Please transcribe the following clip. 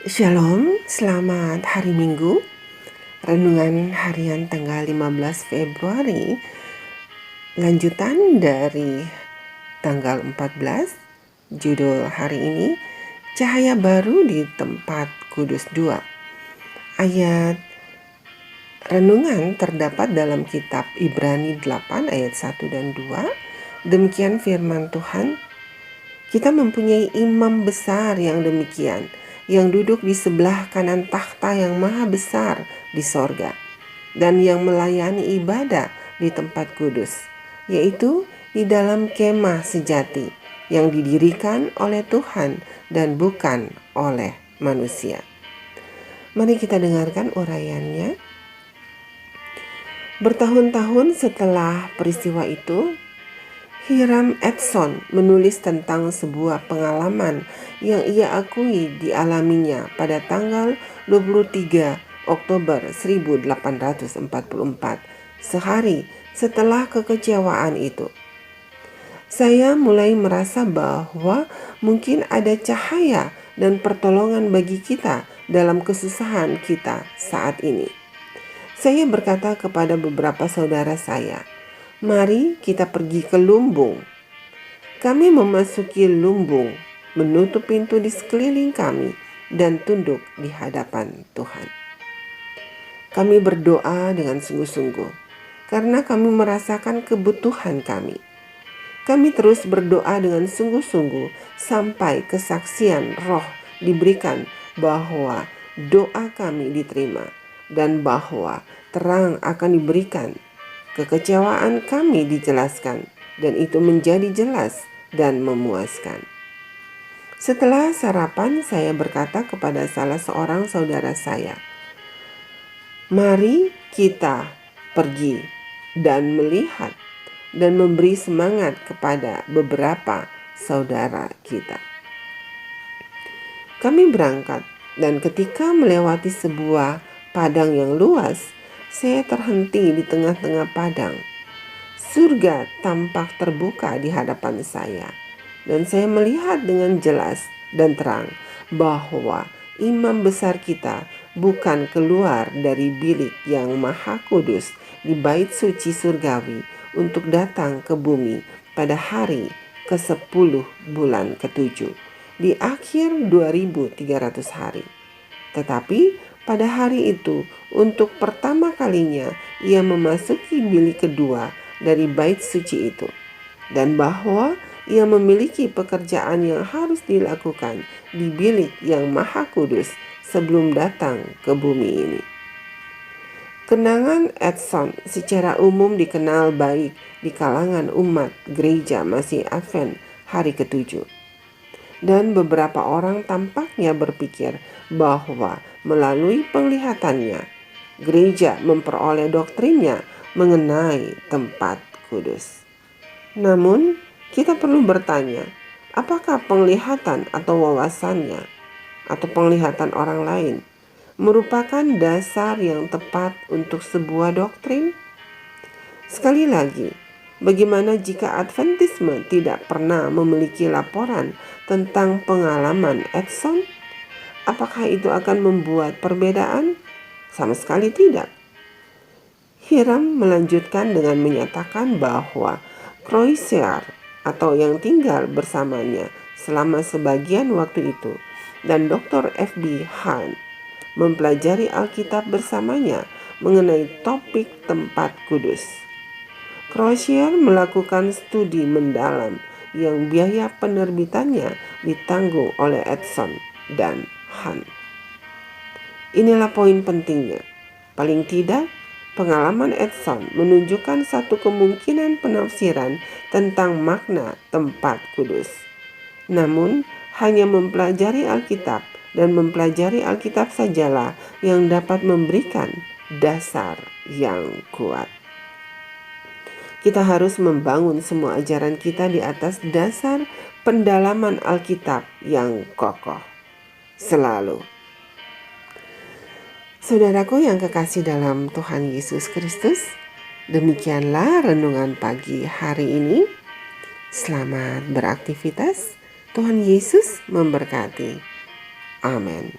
Shalom, selamat hari Minggu. Renungan harian tanggal 15 Februari, lanjutan dari tanggal 14. Judul hari ini, Cahaya Baru di Tempat Kudus 2. Ayat renungan terdapat dalam kitab Ibrani 8 ayat 1 dan 2. Demikian firman Tuhan, kita mempunyai imam besar yang demikian, yang duduk di sebelah kanan takhta yang maha besar di sorga, dan yang melayani ibadah di tempat kudus, yaitu di dalam kemah sejati yang didirikan oleh Tuhan dan bukan oleh manusia. Mari kita dengarkan uraiannya. Bertahun-tahun setelah peristiwa itu, Hiram Edson menulis tentang sebuah pengalaman yang ia akui dialaminya pada tanggal 23 Oktober 1844, sehari setelah kekecewaan itu. Saya mulai merasa bahwa mungkin ada cahaya dan pertolongan bagi kita dalam kesusahan kita saat ini. Saya berkata kepada beberapa saudara saya, mari kita pergi ke lumbung. Kami memasuki lumbung, menutup pintu di sekeliling kami, dan tunduk di hadapan Tuhan. Kami berdoa dengan sungguh-sungguh, karena kami merasakan kebutuhan kami. Kami terus berdoa dengan sungguh-sungguh sampai kesaksian roh diberikan bahwa doa kami diterima dan bahwa terang akan diberikan. Kekecewaan kami dijelaskan, dan itu menjadi jelas dan memuaskan. Setelah sarapan, saya berkata kepada salah seorang saudara saya, mari kita pergi dan melihat dan memberi semangat kepada beberapa saudara kita. Kami berangkat, dan ketika melewati sebuah padang yang luas, saya terhenti di tengah-tengah padang. Surga tampak terbuka di hadapan saya, dan saya melihat dengan jelas dan terang bahwa imam besar kita bukan keluar dari bilik yang maha kudus di bait suci surgawi untuk datang ke bumi pada hari ke-10 bulan ke-7 di akhir 2300 hari. Tetapi pada hari itu, untuk pertama kalinya, ia memasuki bilik kedua dari bait suci itu, dan bahwa ia memiliki pekerjaan yang harus dilakukan di bilik yang maha kudus sebelum datang ke bumi ini. Kenangan Edson secara umum dikenal baik di kalangan umat gereja Masih Advent hari ke-7. Dan beberapa orang tampaknya berpikir bahwa melalui penglihatannya, gereja memperoleh doktrinnya mengenai tempat kudus. Namun, kita perlu bertanya, apakah penglihatan atau wawasannya atau penglihatan orang lain merupakan dasar yang tepat untuk sebuah doktrin? Sekali lagi, bagaimana jika Adventisme tidak pernah memiliki laporan tentang pengalaman Edson? Apakah itu akan membuat perbedaan? Sama sekali tidak. Hiram melanjutkan dengan menyatakan bahwa Crozier atau yang tinggal bersamanya selama sebagian waktu itu dan Dr. F.B. Hahn mempelajari Alkitab bersamanya mengenai topik tempat kudus. Crozier melakukan studi mendalam yang biaya penerbitannya ditanggung oleh Edson dan Hahn. Inilah poin pentingnya. Paling tidak, pengalaman Edson menunjukkan satu kemungkinan penafsiran tentang makna tempat kudus. Namun, hanya mempelajari Alkitab dan mempelajari Alkitab sajalah yang dapat memberikan dasar yang kuat. Kita harus membangun semua ajaran kita di atas dasar pendalaman Alkitab yang kokoh. Selalu. Saudaraku yang kekasih dalam Tuhan Yesus Kristus, demikianlah renungan pagi hari ini. Selamat beraktivitas. Tuhan Yesus memberkati. Amin.